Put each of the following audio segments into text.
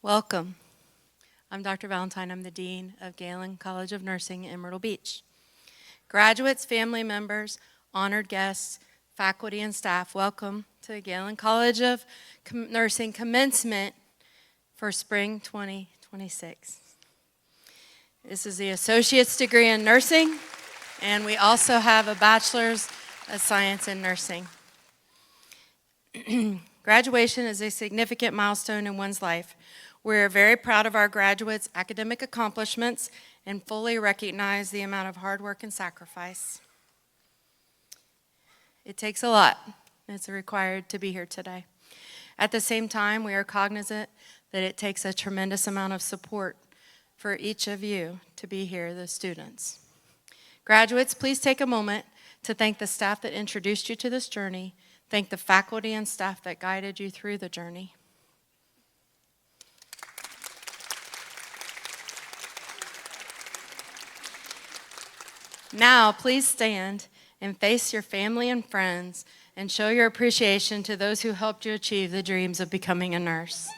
Welcome. I'm Dr. Valentine. I'm the Dean of Galen College of Nursing in Myrtle Beach. Graduates, family members, honored guests, faculty, and staff, welcome to the Galen College of Nursing Commencement for Spring 2026. This is the Associate's degree in Nursing, and we also have a Bachelor's of Science in Nursing. Graduation is a significant milestone in one's life. We are very proud of our graduates' academic accomplishments and fully recognize the amount of hard work and sacrifice. It takes a lot. It's required to be here today. At the same time, we are cognizant that it takes a tremendous amount of support for each of you to be here, the students. Graduates, please take a moment to thank the staff that introduced you to this journey. Thank the faculty and staff that guided you through the journey. Now, please stand and face your family and friends and show your appreciation to those who helped you achieve the dreams of becoming a nurse.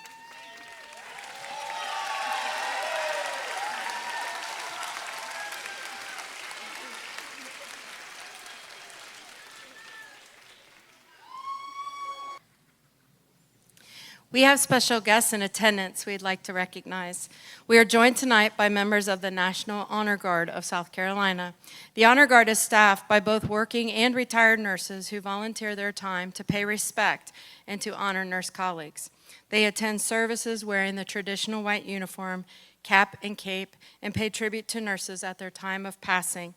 We have special guests in attendance we'd like to recognize. We are joined tonight by members of the National Honor Guard of South Carolina. The Honor Guard is staffed by both working and retired nurses who volunteer their time to pay respect and to honor nurse colleagues. They attend services wearing the traditional white uniform, cap and cape, and pay tribute to nurses at their time of passing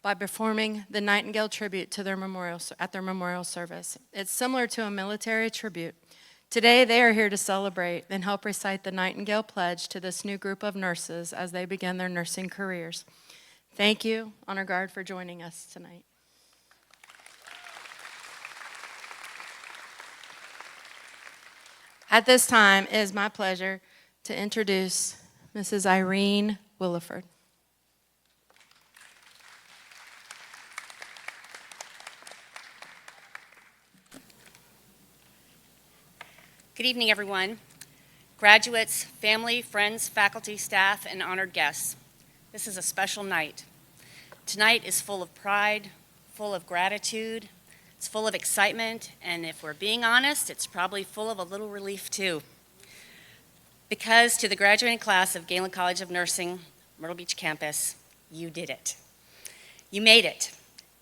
by performing the Nightingale tribute to their memorial service. It's similar to a military tribute. Today, they are here to celebrate and help recite the Nightingale Pledge to this new group of nurses as they begin their nursing careers. Thank you, Honor Guard, for joining us tonight. At this time, it is my pleasure to introduce Mrs. Irene Williford. Good evening, everyone. Graduates, family, friends, faculty, staff, and honored guests. This is a special night. Tonight is full of pride, full of gratitude, it's full of excitement, and if we're being honest, it's probably full of a little relief too. Because to the graduating class of Galen College of Nursing, Myrtle Beach campus, you did it. You made it,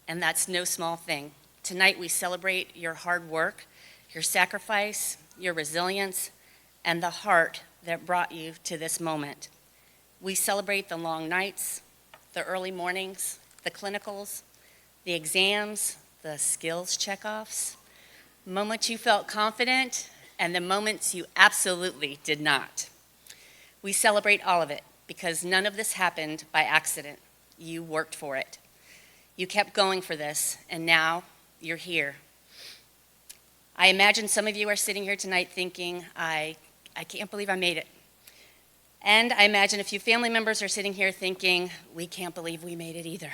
and that's no small thing. Tonight we celebrate your hard work, your sacrifice, your resilience, and the heart that brought you to this moment. We celebrate the long nights, the early mornings, the clinicals, the exams, the skills checkoffs, moments you felt confident, and the moments you absolutely did not. We celebrate all of it because none of this happened by accident. You worked for it. You kept going for this, and now you're here. I imagine some of you are sitting here tonight thinking, I can't believe I made it. And I imagine a few family members are sitting here thinking, we can't believe we made it either.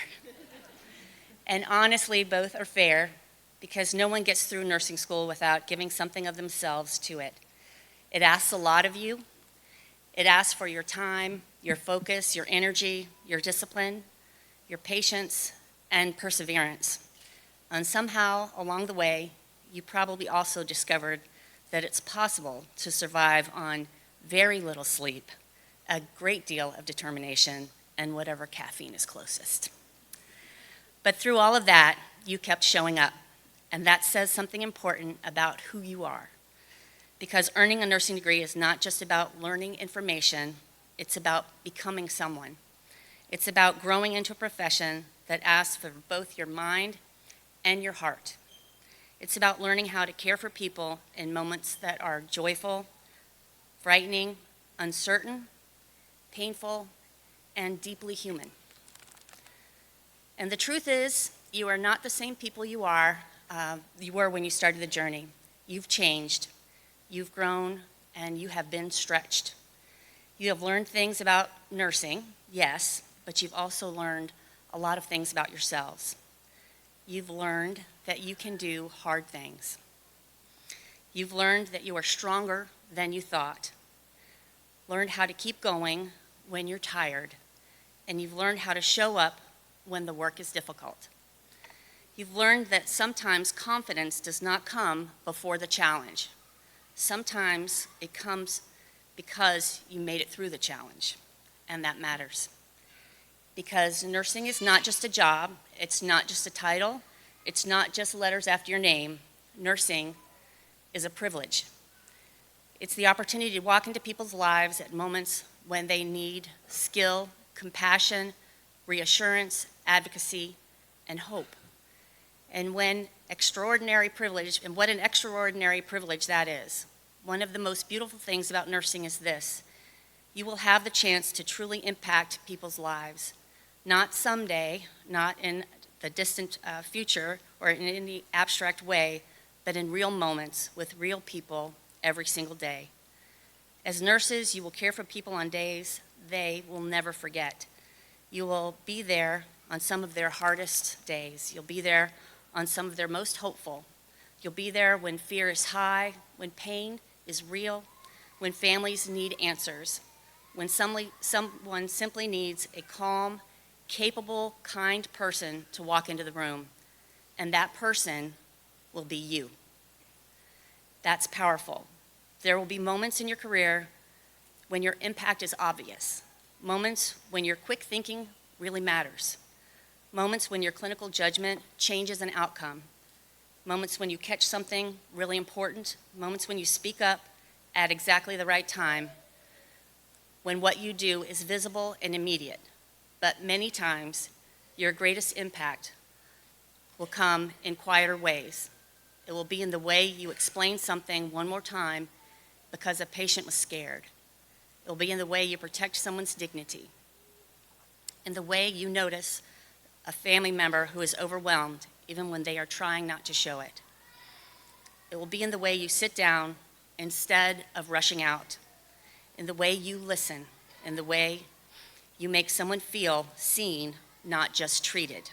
And honestly, both are fair because no one gets through nursing school without giving something of themselves to it. It asks a lot of you. It asks for your time, your focus, your energy, your discipline, your patience, and perseverance. And somehow along the way, you probably also discovered that it's possible to survive on very little sleep, a great deal of determination, and whatever caffeine is closest. But through all of that, you kept showing up, and that says something important about who you are. Because earning a nursing degree is not just about learning information, it's about becoming someone. It's about growing into a profession that asks for both your mind and your heart. It's about learning how to care for people in moments that are joyful, frightening, uncertain, painful, and deeply human. And the truth is, you are not the same people you were when you started the journey. You've changed, you've grown, and you have been stretched. You have learned things about nursing, yes, but you've also learned a lot of things about yourselves. You've learned that you can do hard things. You've learned that you are stronger than you thought. learned how to keep going when you're tired, and you've learned how to show up when the work is difficult. You've learned that sometimes confidence does not come before the challenge. Sometimes it comes because you made it through the challenge, and that matters. Because nursing is not just a job, it's not just a title, it's not just letters after your name. Nursing is a privilege. It's the opportunity to walk into people's lives at moments when they need skill, compassion, reassurance, advocacy, and hope. And what an extraordinary privilege that is. One of the most beautiful things about nursing is this: you will have the chance to truly impact people's lives, not someday, not in the distant future or in any abstract way, but in real moments with real people every single day. As nurses, you will care for people on days they will never forget. You will be there on some of their hardest days. You'll be there on some of their most hopeful. You'll be there when fear is high, when pain is real, when families need answers, when someone simply needs a calm, capable, kind person to walk into the room, and that person will be you. That's powerful. There will be moments in your career when your impact is obvious, moments when your quick thinking really matters, moments when your clinical judgment changes an outcome, moments when you catch something really important, moments when you speak up at exactly the right time, when what you do is visible and immediate. But many times, your greatest impact will come in quieter ways. It will be in the way you explain something one more time because a patient was scared. It will be in the way you protect someone's dignity, in the way you notice a family member who is overwhelmed even when they are trying not to show it. It will be in the way you sit down instead of rushing out, in the way you listen, in the way you make someone feel seen, not just treated.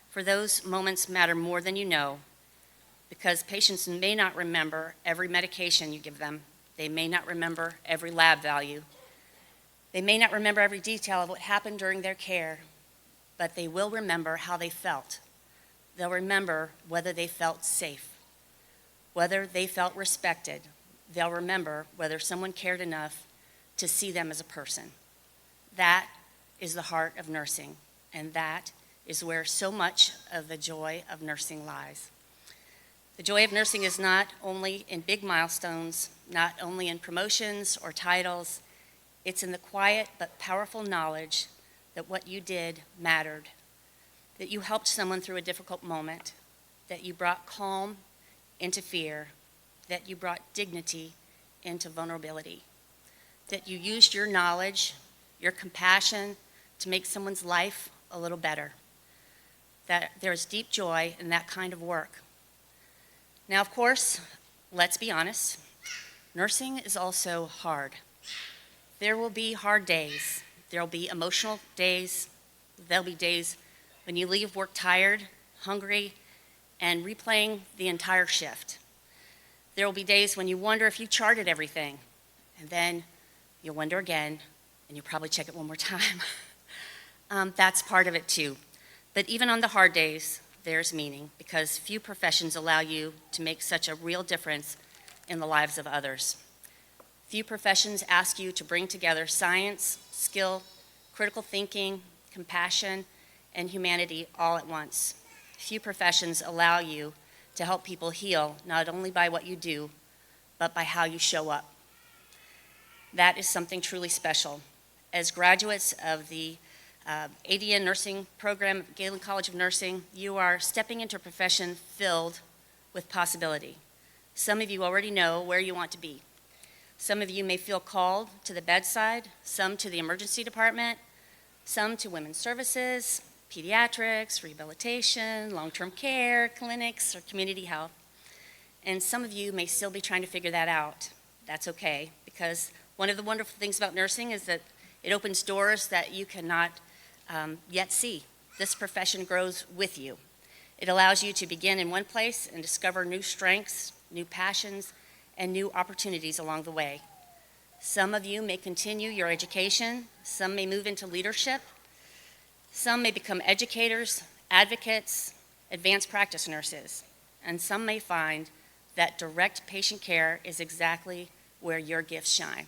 For those moments matter more than you know, because patients may not remember every medication you give them. They may not remember every lab value. They may not remember every detail of what happened during their care, but they will remember how they felt. They'll remember whether they felt safe, whether they felt respected. They'll remember whether someone cared enough to see them as a person. That is the heart of nursing, and that is where so much of the joy of nursing lies. The joy of nursing is not only in big milestones, not only in promotions or titles, it's in the quiet but powerful knowledge that what you did mattered, that you helped someone through a difficult moment, that you brought calm into fear, that you brought dignity into vulnerability, that you used your knowledge, your compassion to make someone's life a little better, that there is deep joy in that kind of work. Now, of course, let's be honest, nursing is also hard. There will be hard days. There will be emotional days. There'll be days when you leave work tired, hungry, and replaying the entire shift. There will be days when you wonder if you charted everything, and then you'll wonder again, and you'll probably check it one more time. That's part of it too. But even on the hard days, there's meaning, because few professions allow you to make such a real difference in the lives of others. Few professions ask you to bring together science, skill, critical thinking, compassion, and humanity all at once. Few professions allow you to help people heal, not only by what you do, but by how you show up. That is something truly special. As graduates of the ADN nursing program at Galen College of Nursing, you are stepping into a profession filled with possibility. Some of you already know where you want to be. Some of you may feel called to the bedside, some to the emergency department, some to women's services, pediatrics, rehabilitation, long-term care, clinics, or community health. And some of you may still be trying to figure that out. That's okay, because one of the wonderful things about nursing is that it opens doors that you cannot yet see. This profession grows with you. It allows you to begin in one place and discover new strengths, new passions, and new opportunities along the way. Some of you may continue your education. Some may move into leadership. Some may become educators, advocates, advanced practice nurses. And some may find that direct patient care is exactly where your gifts shine.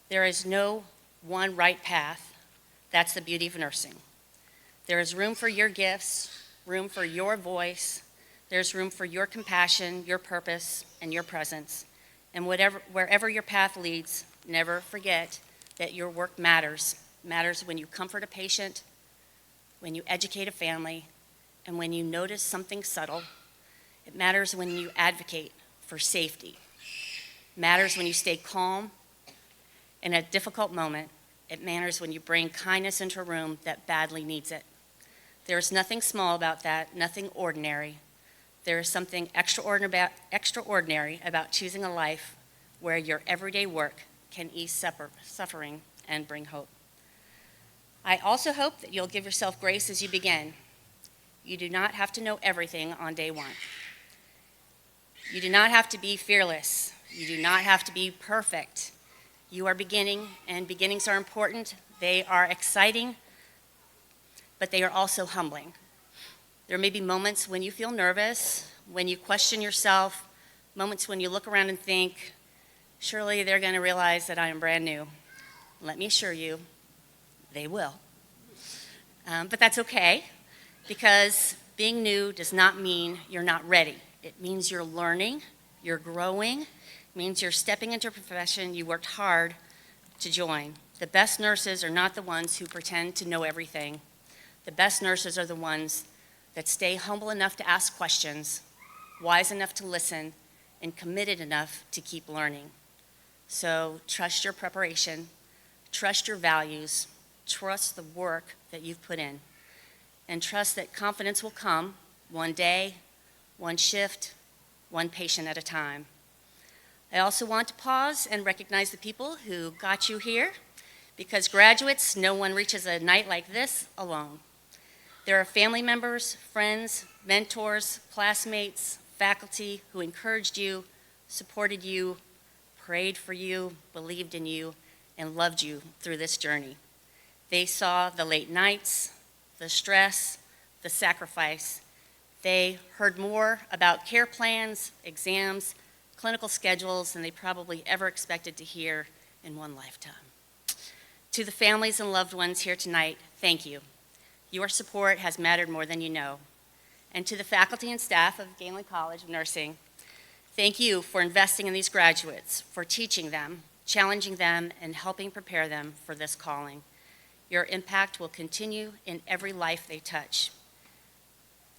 There is no one right path. That's the beauty of nursing. There is room for your gifts, room for your voice. There's room for your compassion, your purpose, and your presence. And wherever your path leads, never forget that your work matters. Matters when you comfort a patient, when you educate a family, and when you notice something subtle. It matters when you advocate for safety. It matters when you stay calm in a difficult moment. It matters when you bring kindness into a room that badly needs it. There is nothing small about that, nothing ordinary. There is something extraordinary about choosing a life where your everyday work can ease suffering and bring hope. I also hope that you'll give yourself grace as you begin. You do not have to know everything on day one. You do not have to be fearless. You do not have to be perfect. You are beginning, and beginnings are important. They are exciting, but they are also humbling. There may be moments when you feel nervous, when you question yourself, moments when you look around and think, surely they're going to realize that I am brand new. Let me assure you, they will. But that's okay, because being new does not mean you're not ready. It means you're learning, you're growing. It means you're stepping into a profession you worked hard to join. The best nurses are not the ones who pretend to know everything. The best nurses are the ones that stay humble enough to ask questions, wise enough to listen, and committed enough to keep learning. So trust your preparation, trust your values, trust the work that you've put in, and trust that confidence will come one day, one shift, one patient at a time. I also want to pause and recognize the people who got you here, because graduates, no one reaches a night like this alone. There are family members, friends, mentors, classmates, faculty who encouraged you, supported you, prayed for you, believed in you, and loved you through this journey. They saw the late nights, the stress, the sacrifice. They heard more about care plans, exams, clinical schedules than they probably ever expected to hear in one lifetime. To the families and loved ones here tonight, thank you. Your support has mattered more than you know. And to the faculty and staff of Galen College of Nursing, thank you for investing in these graduates, for teaching them, challenging them, and helping prepare them for this calling. Your impact will continue in every life they touch.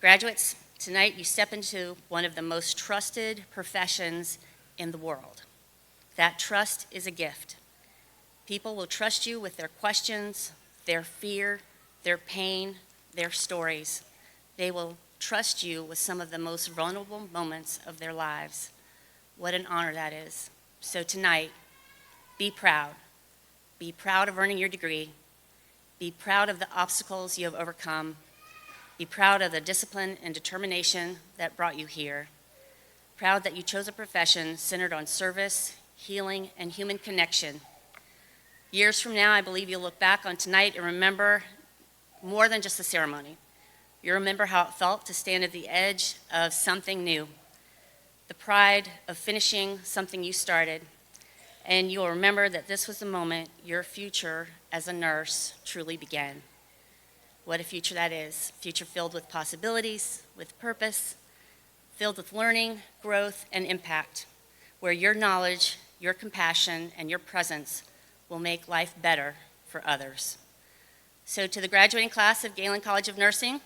Graduates, tonight you step into one of the most trusted professions in the world. That trust is a gift. People will trust you with their questions, their fear, their pain, their stories. They will trust you with some of the most vulnerable moments of their lives. What an honor that is. So tonight, be proud. Be proud of earning your degree. Be proud of the obstacles you have overcome. Be proud of the discipline and determination that brought you here. Proud that you chose a profession centered on service, healing, and human connection. Years from now, I believe you'll look back on tonight and remember more than just the ceremony. You remember how it felt to stand at the edge of something new, the pride of finishing something you started, and you'll remember that this was the moment your future as a nurse truly began. What a future that is, a future filled with possibilities, with purpose, filled with learning, growth, and impact, where your knowledge, your compassion, and your presence will make life better for others. So to the graduating class of Galen College of Nursing,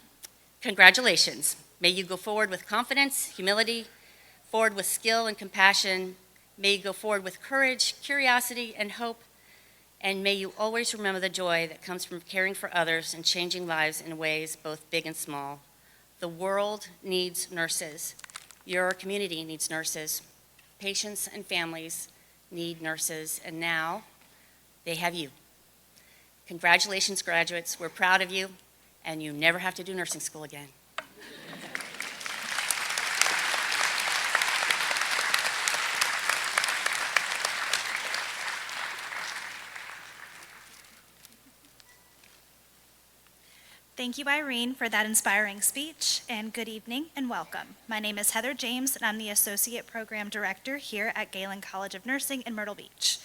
congratulations. May you go forward with confidence, humility, forward with skill and compassion. May you go forward with courage, curiosity, and hope. And may you always remember the joy that comes from caring for others and changing lives in ways both big and small. The world needs nurses. Your community needs nurses. Patients and families need nurses. And now they have you. Congratulations, graduates. We're proud of you, and you never have to do nursing school again. Thank you, Irene, for that inspiring speech, and good evening and welcome. My name is Heather James, and I'm the Associate Program Director here at Galen College of Nursing in Myrtle Beach.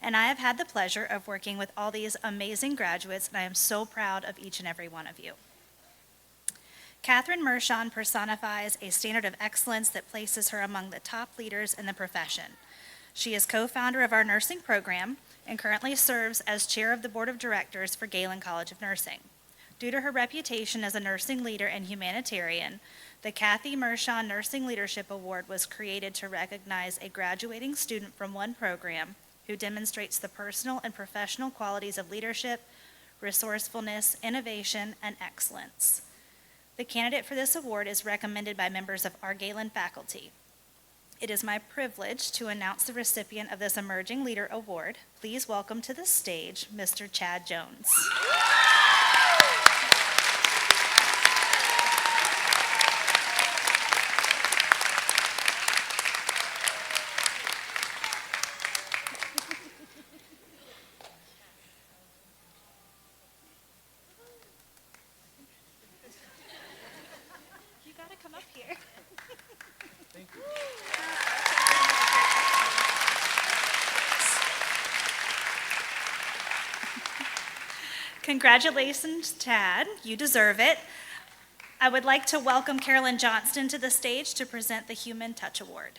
And I have had the pleasure of working with all these amazing graduates, and I am so proud of each and every one of you. Catherine Mershon personifies a standard of excellence that places her among the top leaders in the profession. She is co-founder of our nursing program and currently serves as chair of the board of directors for Galen College of Nursing. Due to her reputation as a nursing leader and humanitarian, the Kathy Mershon Nursing Leadership Award was created to recognize a graduating student from one program who demonstrates the personal and professional qualities of leadership, resourcefulness, innovation, and excellence. The candidate for this award is recommended by members of our Galen faculty. It is my privilege to announce the recipient of this Emerging Leader Award. Please welcome to the stage, Mr. Chad Jones. You gotta come up here. Thank you. Congratulations, Tad. You deserve it. I would like to welcome Carolyn Johnston to the stage to present the Human Touch Award.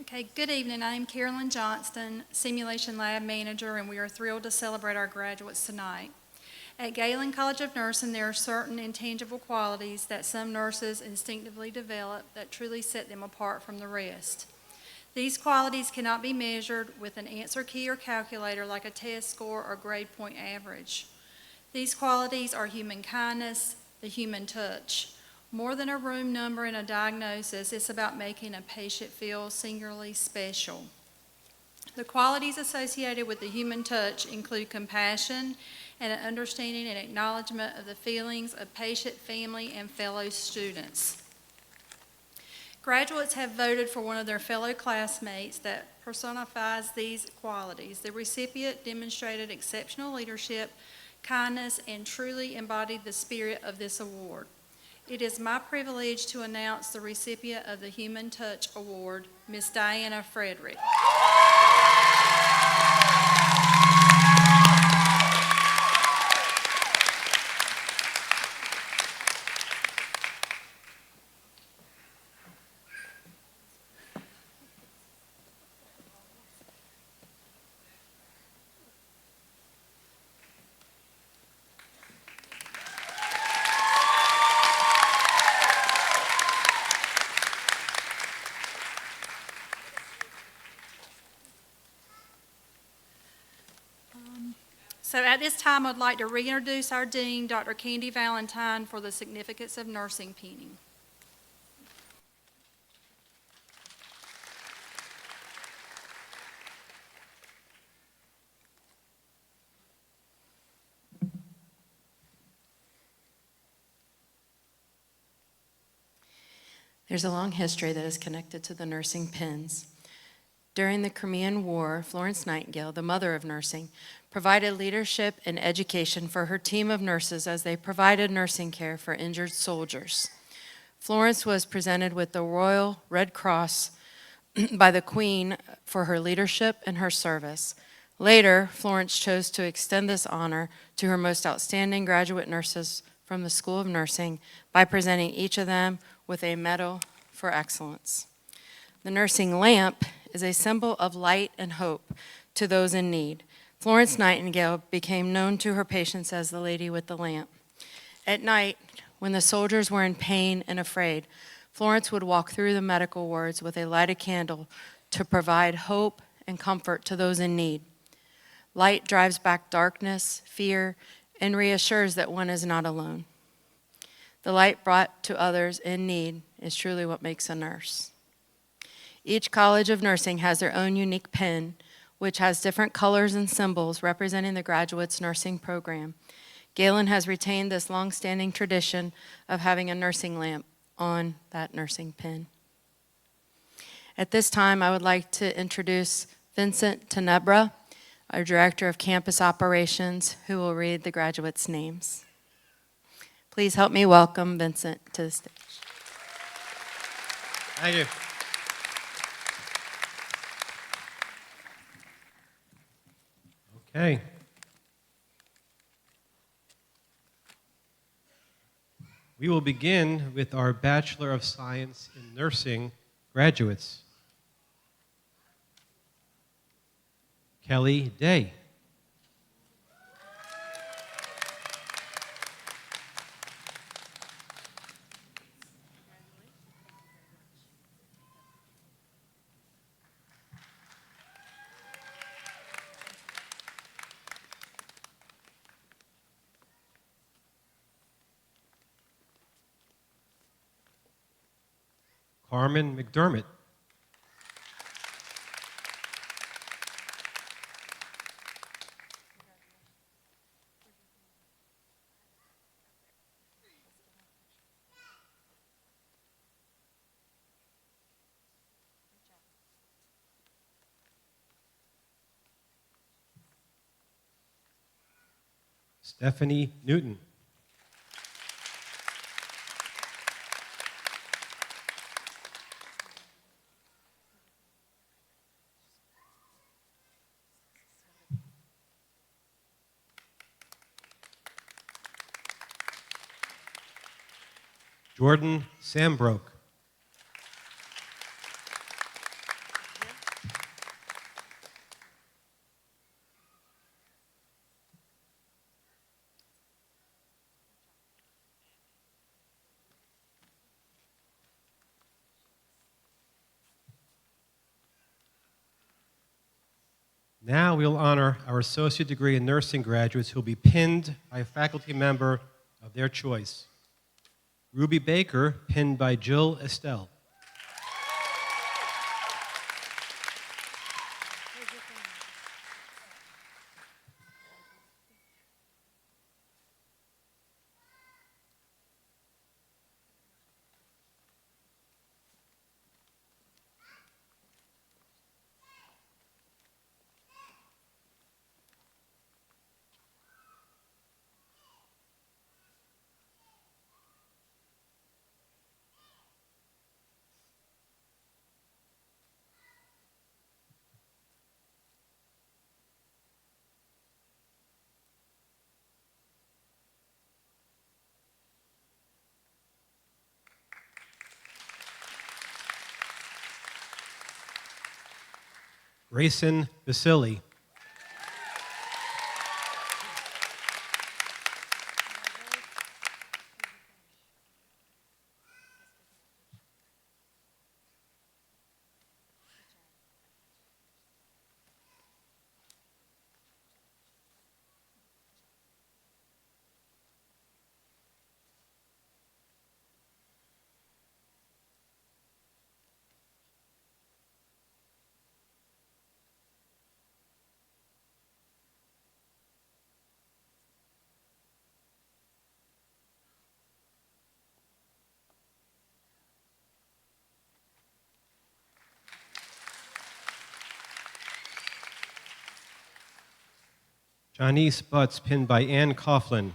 Okay, good evening. I'm Carolyn Johnston, Simulation Lab Manager, and we are thrilled to celebrate our graduates tonight. At Galen College of Nursing, there are certain intangible qualities that some nurses instinctively develop that truly set them apart from the rest. These qualities cannot be measured with an answer key or calculator like a test score or grade point average. These qualities are human kindness, the human touch. More than a room number and a diagnosis, it's about making a patient feel singularly special. The qualities associated with the human touch include compassion and an understanding and acknowledgement of the feelings of patient, family, and fellow students. Graduates have voted for one of their fellow classmates that personifies these qualities. The recipient demonstrated exceptional leadership, kindness, and truly embodied the spirit of this award. It is my privilege to announce the recipient of the Human Touch Award, Ms. Diana Frederick. So at this time, I'd like to reintroduce our Dean, Dr. Candy Valentine, for the significance of nursing pinning. There's a long history that is connected to the nursing pins. During the Crimean War, Florence Nightingale, the mother of nursing, provided leadership and education for her team of nurses as they provided nursing care for injured soldiers. Florence was presented with the Royal Red Cross by the Queen for her leadership and her service. Later, Florence chose to extend this honor to her most outstanding graduate nurses from the School of Nursing by presenting each of them with a medal for excellence. The nursing lamp is a symbol of light and hope to those in need. Florence Nightingale became known to her patients as the lady with the lamp. At night, when the soldiers were in pain and afraid, Florence would walk through the medical wards with a lighted candle to provide hope and comfort to those in need. Light drives back darkness, fear, and reassures that one is not alone. The light brought to others in need is truly what makes a nurse. Each College of Nursing has their own unique pin, which has different colors and symbols representing the graduates' nursing program. Galen has retained this long-standing tradition of having a nursing lamp on that nursing pin. At this time, I would like to introduce Vincent Tenebra, our Director of Campus Operations, who will read the graduates' names. Please help me welcome Vincent to the stage. Thank you. Okay. We will begin with our Bachelor of Science in Nursing graduates. Kelly Day. Carmen McDermott. Stephanie Newton. Jordan Sambrook. Now we'll honor our associate degree in nursing graduates who will be pinned by a faculty member of their choice. Ruby Baker, pinned by Jill Estelle. Grayson Basili. Janice Butts, pinned by Ann Coughlin.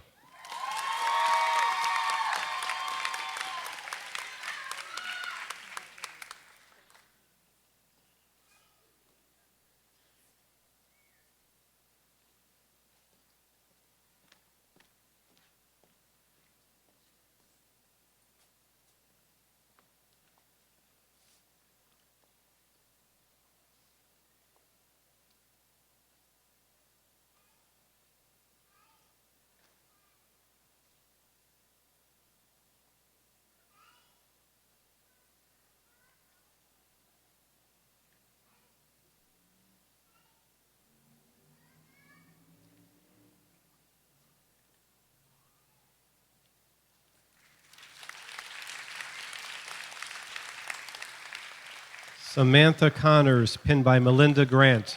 Samantha Connors, pinned by Melinda Grant.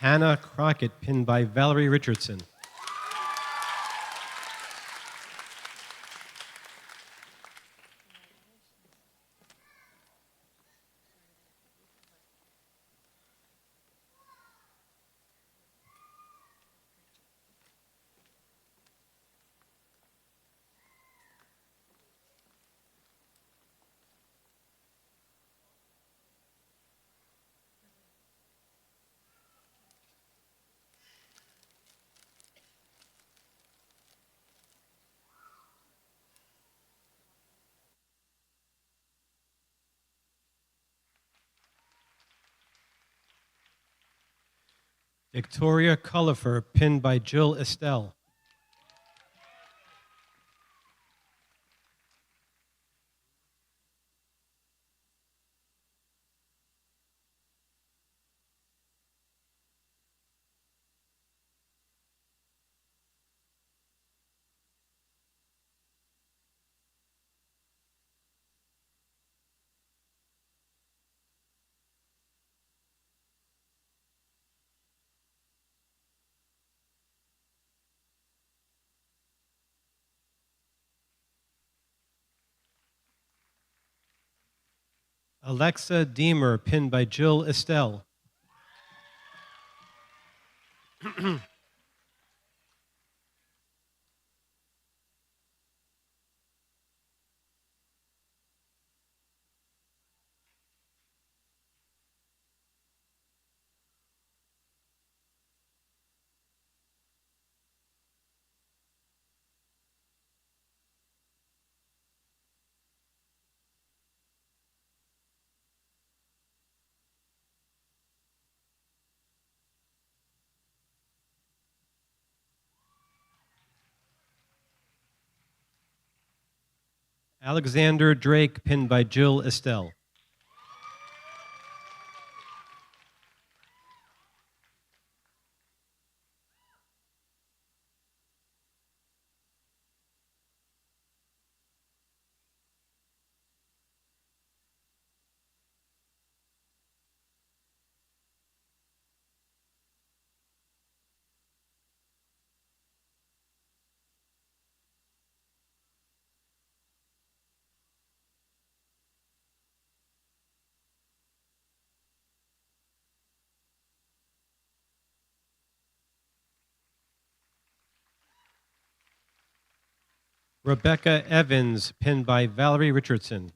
Hannah Crockett, pinned by Valerie Richardson. Victoria Cullifer, pinned by Jill Estelle. Alexa Deemer, pinned by Jill Estelle. Alexander Drake, pinned by Jill Estelle. Rebecca Evans, pinned by Valerie Richardson.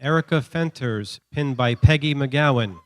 Erica Fenters, pinned by Peggy McGowan.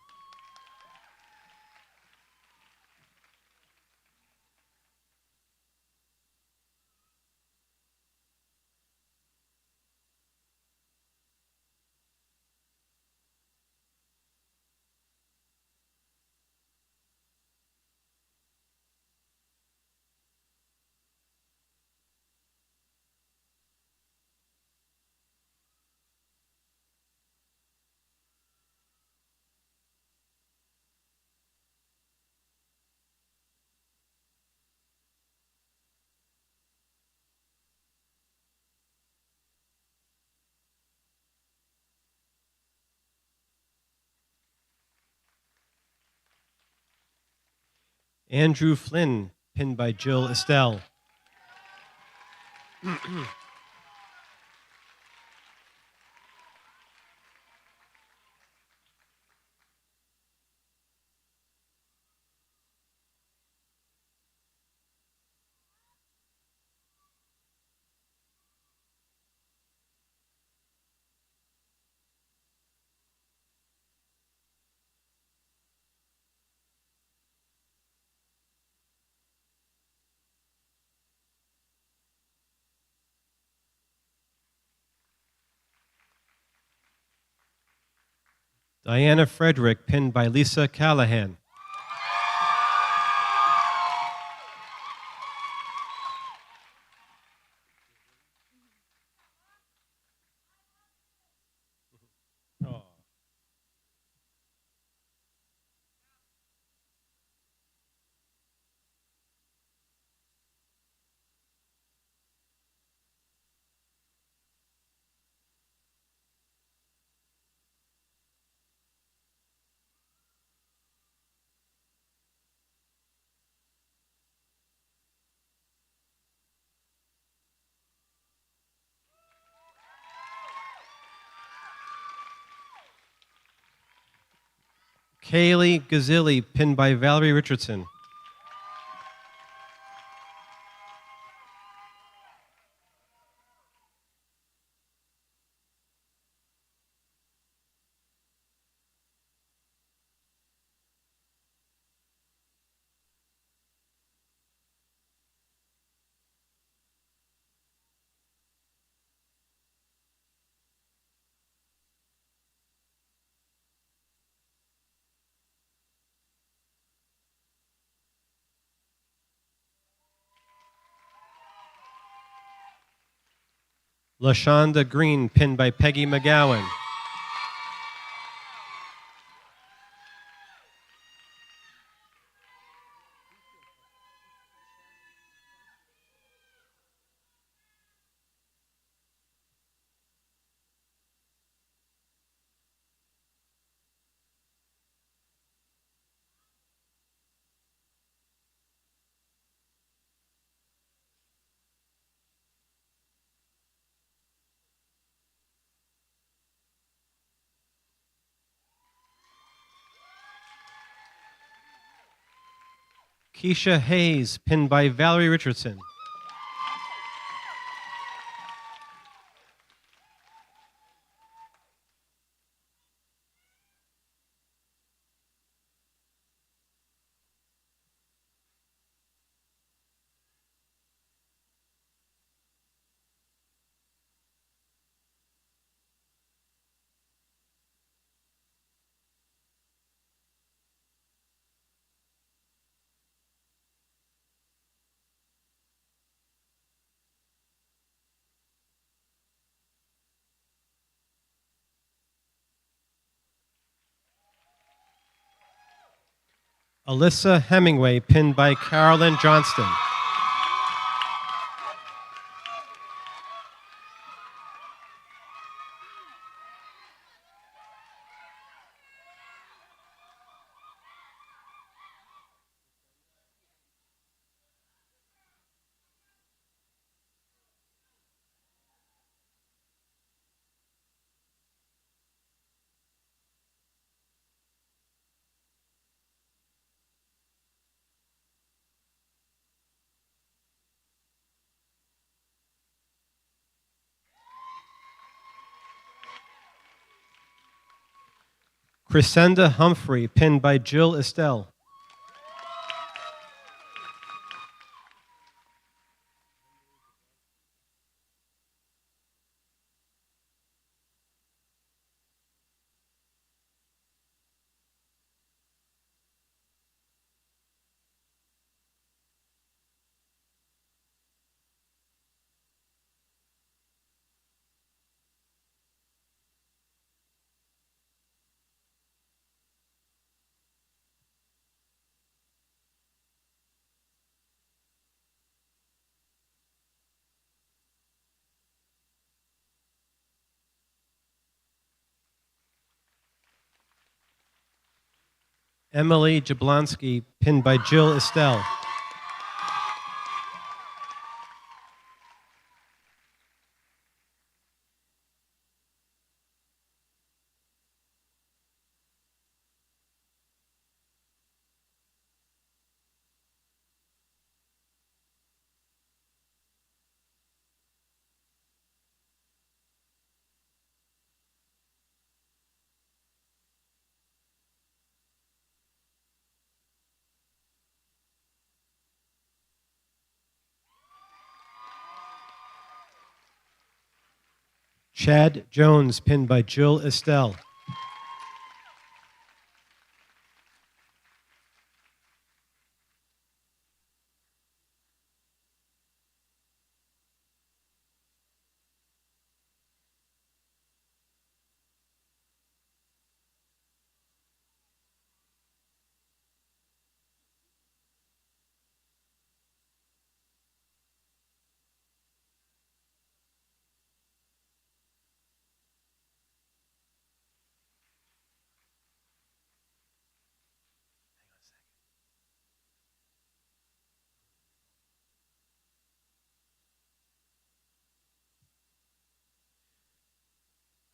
Andrew Flynn, pinned by Jill Estelle. Diana Frederick, pinned by Lisa Callahan. Kaylee Gazilli, pinned by Valerie Richardson. LaShonda Green, pinned by Peggy McGowan. Keisha Hayes, pinned by Valerie Richardson. Alyssa Hemingway, pinned by Carolyn Johnston. Crescenda Humphrey, pinned by Jill Estelle. Emily Jablonski, pinned by Jill Estelle. Chad Jones, pinned by Jill Estelle.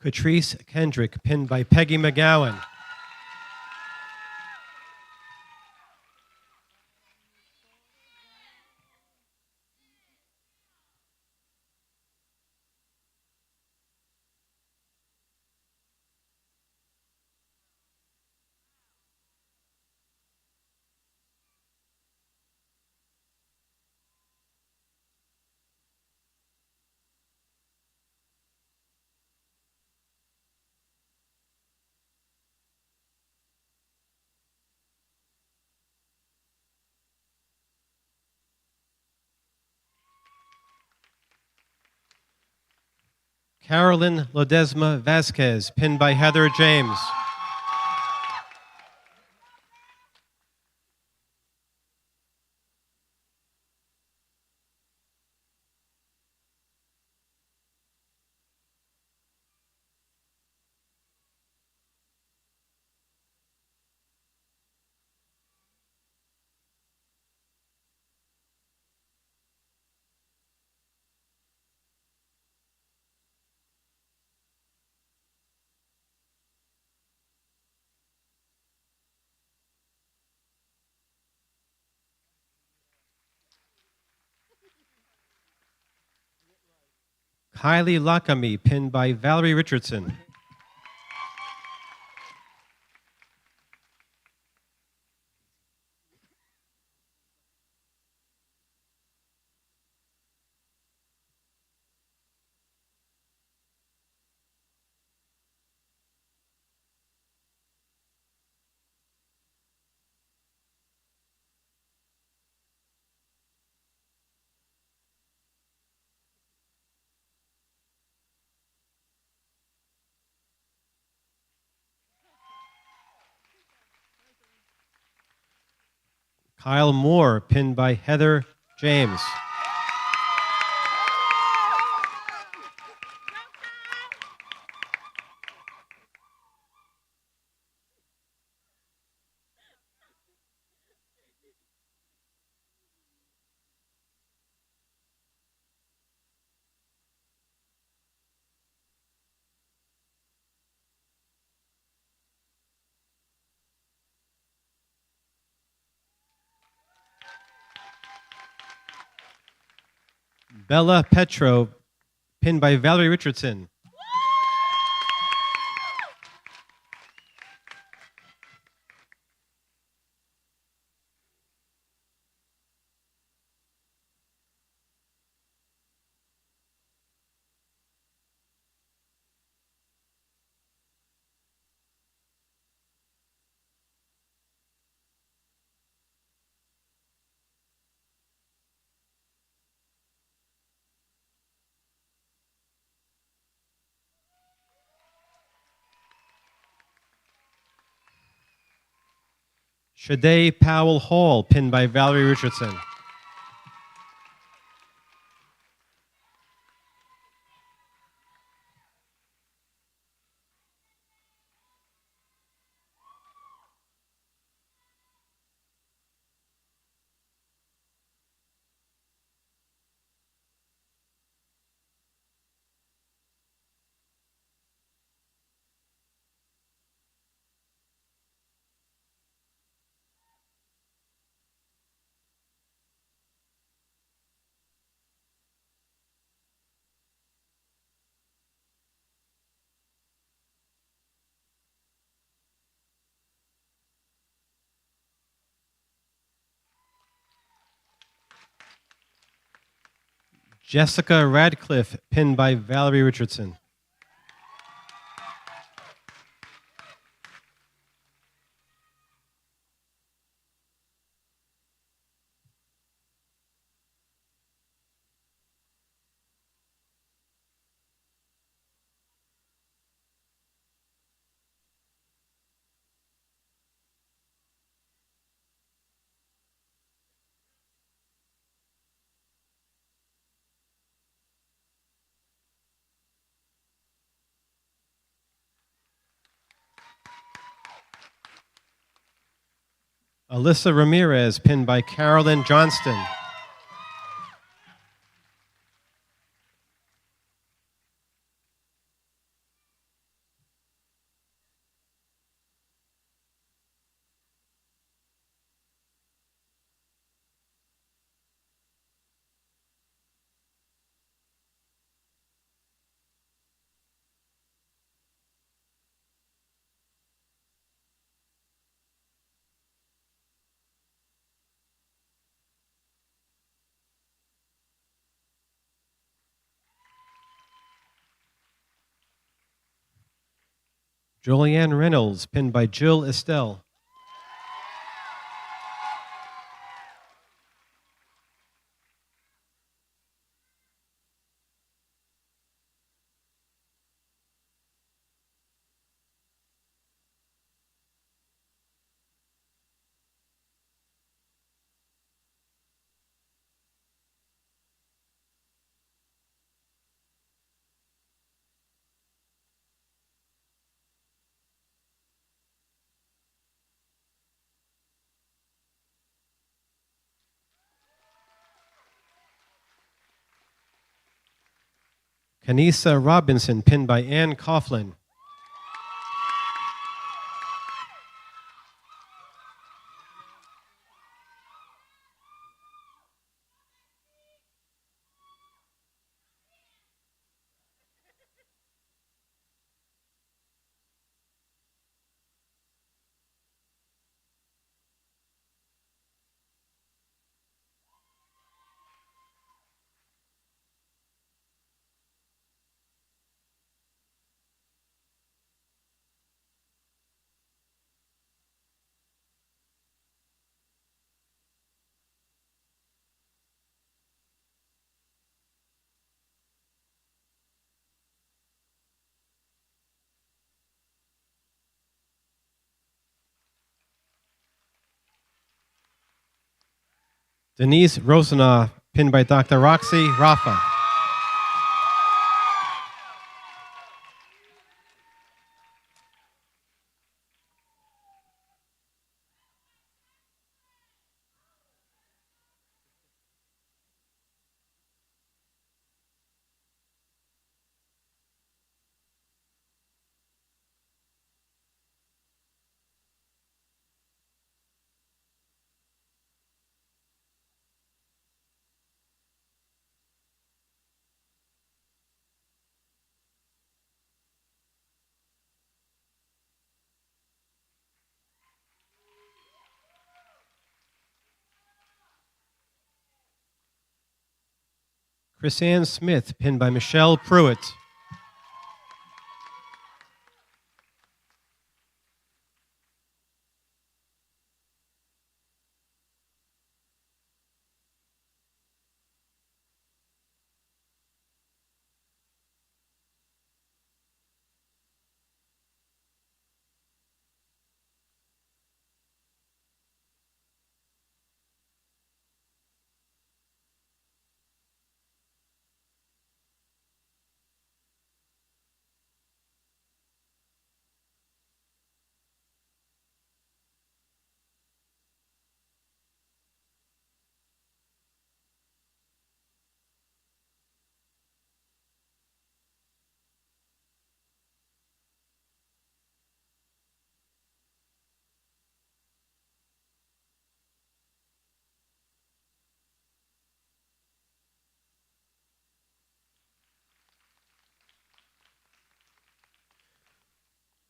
Catrice Kendrick, pinned by Peggy McGowan. Carolyn Lodesma Vasquez, pinned by Heather James. Kylie Lakami, pinned by Valerie Richardson. Kyle Moore, pinned by Heather James. Bella Petro, pinned by Valerie Richardson. Shade Powell Hall, pinned by Valerie Richardson. Jessica Radcliffe, pinned by Valerie Richardson. Alyssa Ramirez, pinned by Carolyn Johnston. Julianne Reynolds, pinned by Jill Estelle. Kanisa Robinson, pinned by Ann Coughlin. Denise Rosenaw, pinned by Dr. Roxy Rafa. Chrisanne Smith, pinned by Michelle Pruitt.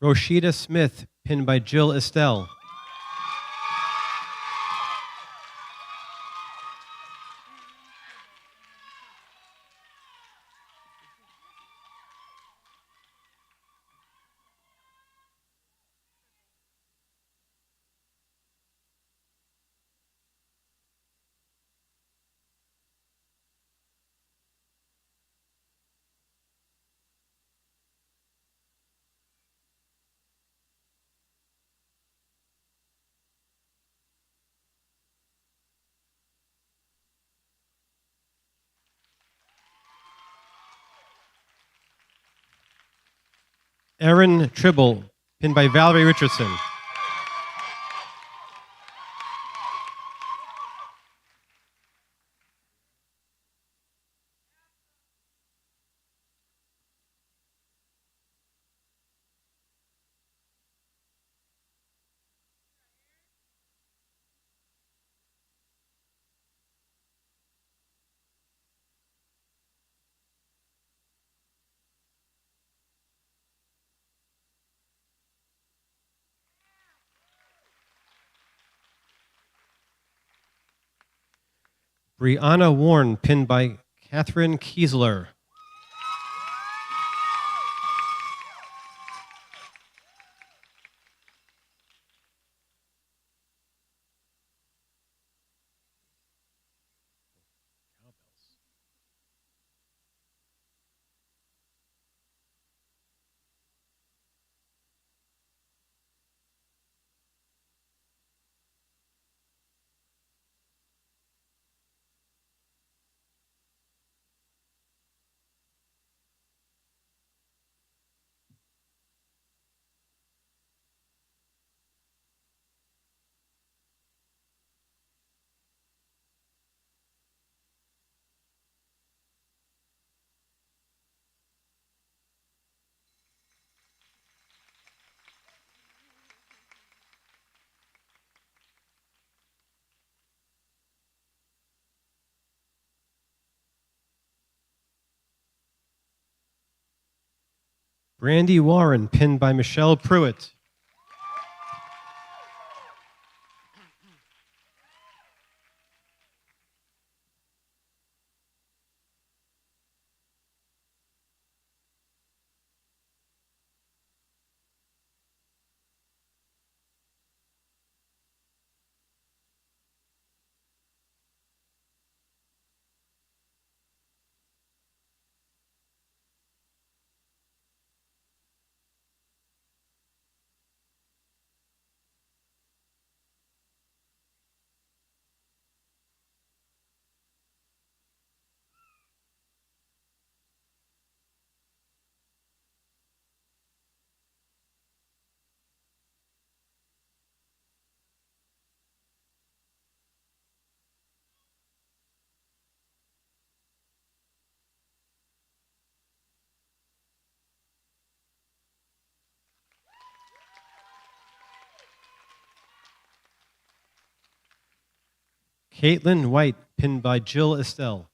Roshita Smith, pinned by Jill Estelle. Erin Tribble, pinned by Valerie Richardson. Brianna Warren, pinned by Catherine Kiesler. Brandy Warren, pinned by Michelle Pruitt. Caitlin White, pinned by Jill Estelle.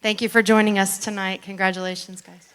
Thank you for joining us tonight. Congratulations, guys.